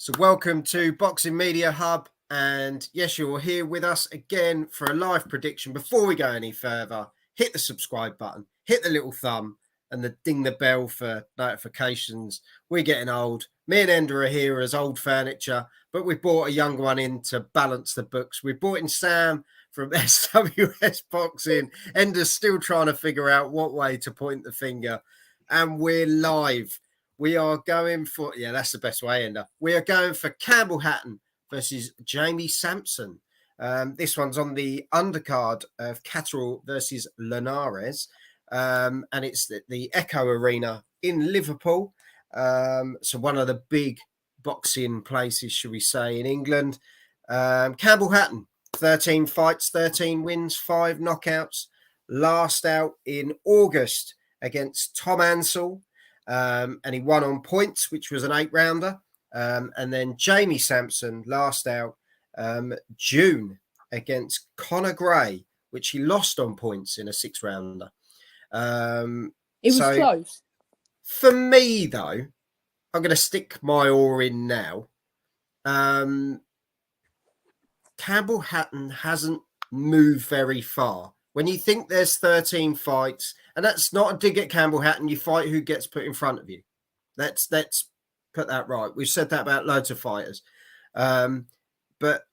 So welcome to Boxing Media Hub, and yes, you're here with us again for a live prediction. Before we go any further, hit the subscribe button, hit the little thumb, and ding the bell for notifications. We're getting old. Me and Enda are here as old furniture, but we brought a young one in to balance the books. We brought in Sam from SWS Boxing. Enda's still trying to figure out what way to point the finger, and we're live. We are going for, that's the best way, Ender. We are going for Campbell Hatton versus Jamie Sampson. This one's on the undercard of Catterall versus Linares. And it's the Echo Arena in Liverpool. So one of the big boxing places, should we say, in England. Campbell Hatton, 13 fights, 13 wins, 5 knockouts. Last out in August against Tom Ansell. And he won on points, which was an 8-rounder. And then Jamie Sampson last out June against Conor Gray, which he lost on points in a 6-rounder. It was close. For me, though, I'm going to stick my oar in now. Campbell Hatton hasn't moved very far. When you think there's 13 fights, and that's not a dig at Campbell Hatton, you fight who gets put in front of you. Let's put that right. We've said that about loads of fighters. But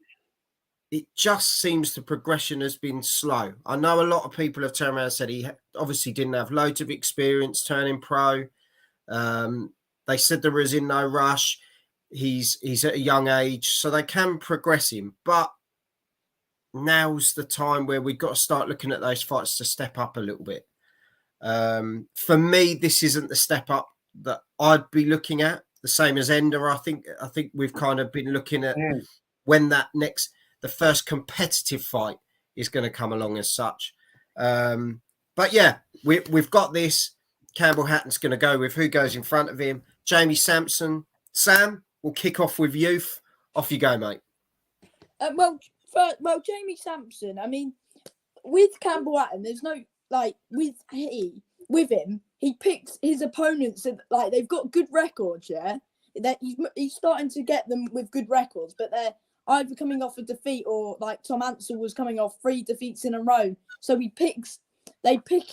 it just seems the progression has been slow. I know a lot of people have turned around and said he obviously didn't have loads of experience turning pro. They said there was in no rush. He's at a young age, so they can progress him. But now's the time where we've got to start looking at those fights to step up a little bit. For me, this isn't the step up that I'd be looking at. The same as Ender. I think we've kind of been looking at when the first competitive fight is going to come along as such. But yeah, we've got this. Campbell Hatton's going to go with who goes in front of him. Jamie Sampson. Sam, we'll kick off with youth. Off you go, mate. Well, Jamie Sampson. I mean, with Campbell Hatton, there's no with him. He picks his opponents and they've got good records. Yeah, that he's starting to get them with good records, but they're either coming off a defeat or like Tom Ansell was coming off 3 defeats in a row. So they pick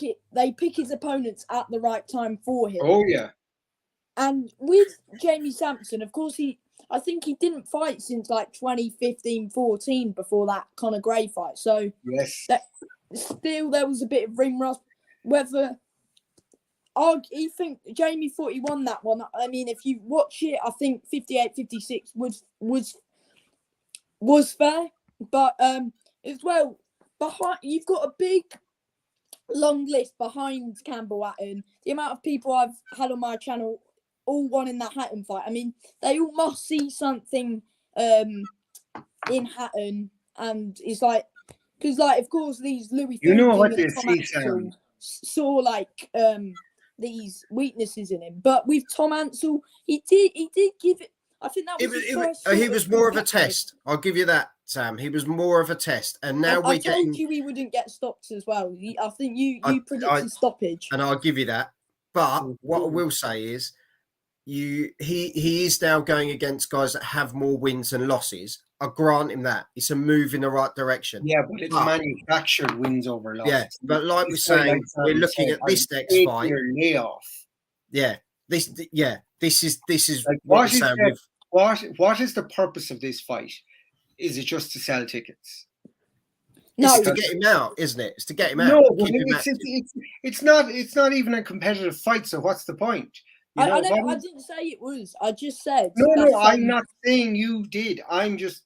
his opponents at the right time for him. Oh yeah. And with Jamie Sampson, of course, I think he didn't fight since 2015-14 before that Conor Gray fight. So yes, still there was a bit of ring rust. Whether you think Jamie thought he won that one. I mean, if you watch it, I think 58-56 was fair. But as well, behind you've got a big long list behind Campbell Hatton. The amount of people I've had on my channel all wanting that Hatton fight. I mean, they all must see something in Hatton, and it's because of course these Louis what they see, Sam. Saw these weaknesses in him, but with Tom Ansell, he did give it. I think that was he was more of a test. I'll give you that, Sam. He was more of a test, and now I told you he wouldn't get stopped as well. I think you predicted stoppage, and I'll give you that. But what I will say is, he is now going against guys that have more wins and losses. I grant him that. It's a move in the right direction. Yeah, but it's manufactured wins over losses. Yeah, but like we're saying, we're looking at this next fight. Layoff. Yeah, this is like, what we're saying. What is the purpose of this fight? Is it just to sell tickets? No, it's to get him out, isn't it? It's to get him out. No, it's not. It's not even a competitive fight. So what's the point? I didn't say it was. I just said. No, I'm not saying you did. I'm just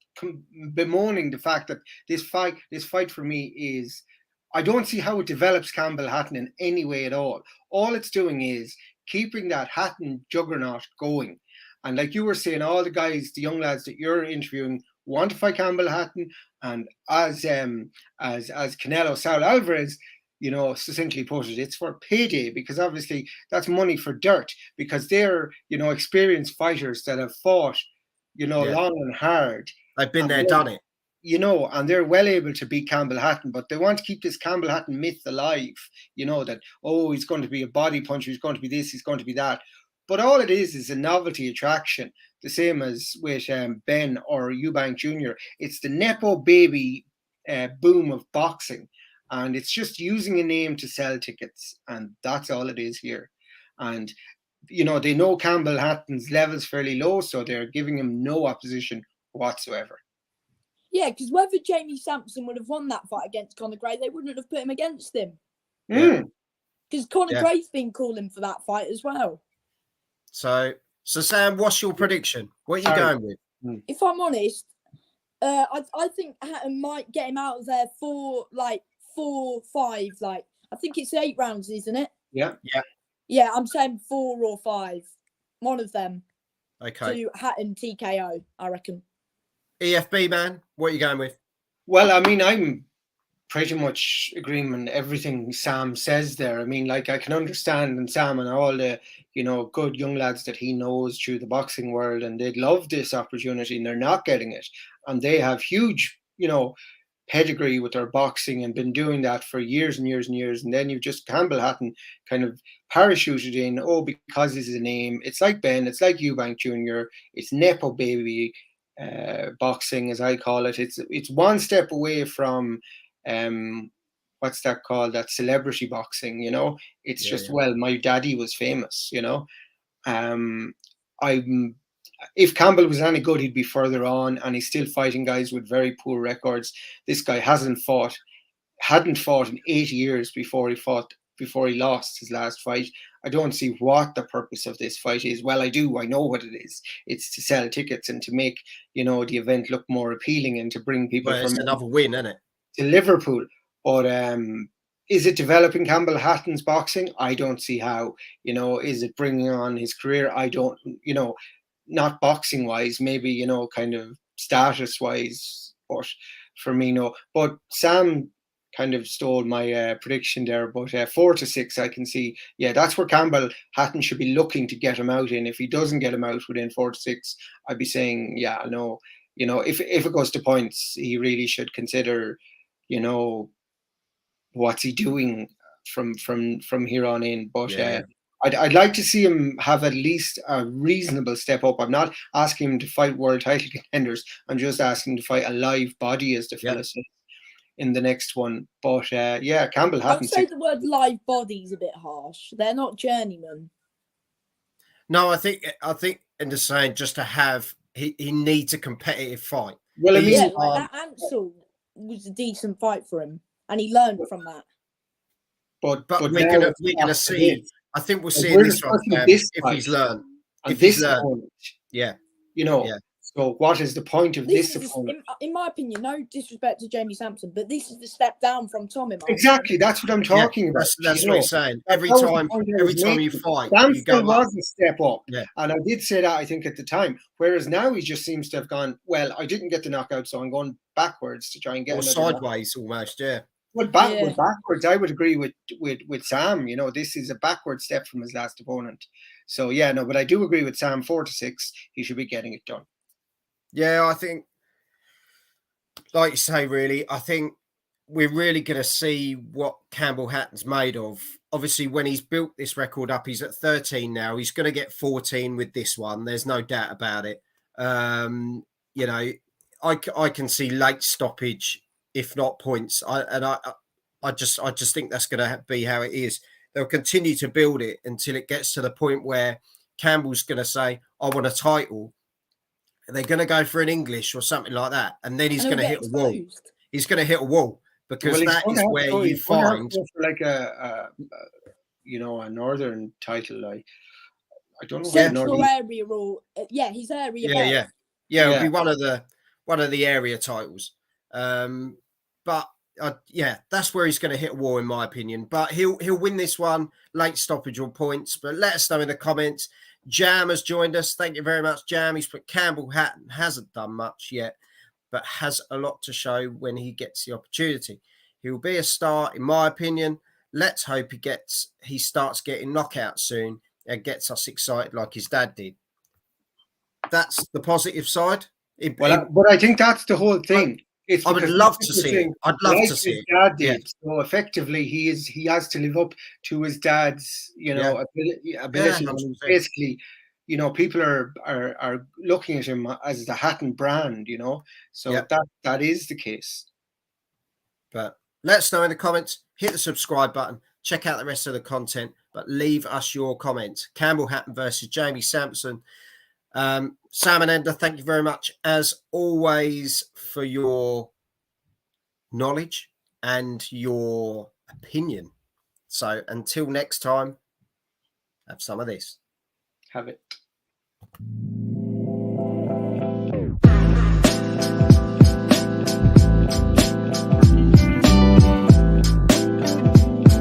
bemoaning the fact that this fight for me is. I don't see how it develops Campbell Hatton in any way at all. All it's doing is keeping that Hatton Juggernaut going. And like you were saying, all the guys, the young lads that you're interviewing, want to fight Campbell Hatton, and as Canelo Saul Alvarez, succinctly put it, it's for payday, because obviously that's money for dirt, because they're, experienced fighters that have fought, long and hard. They've been there, done it. And they're well able to beat Campbell Hatton, but they want to keep this Campbell Hatton myth alive, that, he's going to be a body puncher, he's going to be this, he's going to be that. but all it is a novelty attraction, the same as with Ben or Eubank Jr. It's the Nepo baby boom of boxing, and it's just using a name to sell tickets, and that's all it is here. And they know Campbell Hatton's level's fairly low, so they're giving him no opposition whatsoever. Yeah, because whether Jamie Sampson would have won that fight against Conor Gray, they wouldn't have put him against him. Because Conor Gray's been calling for that fight as well. So Sam, what's your prediction? What are you going with? If I'm honest, I think Hatton might get him out of there for 4-5. Like, I think it's 8 rounds, isn't it? Yeah. Yeah, I'm saying 4 or 5. One of them. Okay. To Hatton TKO, I reckon. EFB, man, what are you going with? Well, I mean, I'm pretty much agreeing with everything Sam says there. I mean, like, I can understand and Sam and all the, good young lads that he knows through the boxing world, and they'd love this opportunity and they're not getting it. And they have huge, pedigree with their boxing and been doing that for years and years and years. And then you've just Campbell Hatton kind of parachuted in, because this is a name. It's like Ben, it's like Eubank Jr., it's Nepo baby boxing, as I call it. It's one step away from what's that called, that celebrity boxing. It's well, my daddy was famous. If Campbell was any good, he'd be further on, and he's still fighting guys with very poor records. This guy hadn't fought in 8 years before he lost his last fight. I don't see what the purpose of this fight is. Well, I do. I know what it is. It's to sell tickets and to make, the event look more appealing and to bring people from another win, isn't it? To Liverpool. But is it developing Campbell Hatton's boxing? I don't see how. Is it bringing on his career? I don't, not boxing wise, maybe, kind of status wise, but for me, no. But Sam kind of stole my prediction there, but 4-6, I can see. Yeah, that's where Campbell Hatton should be looking to get him out in. If he doesn't get him out within 4-6, I'd be saying, yeah, no. If it goes to points, he really should consider, what's he doing from here on in. But I'd like to see him have at least a reasonable step up. I'm not asking him to fight world title contenders. I'm just asking him to fight a live body, as the fella says, in the next one. But Campbell Hatton. I'd say the word live body is a bit harsh. They're not journeymen. No, I think in the saying, just to have, he needs a competitive fight. Well, I mean, that Ansel was a decent fight for him, and he learned from that. But we're gonna see. I think we'll see in this one if he's learned. If he's learned, So what is the point of this opponent? In my opinion, no disrespect to Jamie Sampson, but this is the step down from Tom. Exactly, that's what I'm talking about. That's what I'm saying. Every time you fight, Sampson was a step up. Yeah. And I did say that, I think, at the time. Whereas now he just seems to have gone, well, I didn't get the knockout, so I'm going backwards to try and get or sideways almost, Well, backwards, I would agree with Sam. This is a backward step from his last opponent. So, but I do agree with Sam. 4-6, he should be getting it done. Yeah, I think, like you say, really, I think we're really going to see what Campbell Hatton's made of. Obviously, when he's built this record up, he's at 13 now. He's going to get 14 with this one. There's no doubt about it. I can see late stoppage, if not points. I just think that's going to be how it is. They'll continue to build it until it gets to the point where Campbell's going to say, I want a title. And they're going to go for an English or something like that. And then he's going to hit a wall. He's going to hit a wall because that is where you find like a northern title. I don't know. Central area or his area. Yeah. It'll be one of the area titles. But that's where he's going to hit a wall, in my opinion. But he'll win this one, late stoppage or points. But let us know in the comments. Jam has joined us. Thank you very much, Jam. He's put Campbell Hatton hasn't done much yet, but has a lot to show when he gets the opportunity. He will be a star, in my opinion. Let's hope he starts getting knockouts soon and gets us excited like his dad did. That's the positive side. But I think that's the whole thing. It's I would because love he's to see it. pushing I'd love like to see his it. dad Yeah. did. So effectively, he has to live up to his dad's, ability. Yeah, And 100%. basically, people are looking at him as the Hatton brand. So Yeah. that is the case. But let us know in the comments. Hit the subscribe button. Check out the rest of the content. But leave us your comments. Campbell Hatton versus Jamie Sampson. Sam and Ender, thank you very much, as always, for your knowledge and your opinion. So until next time, have some of this. Have it.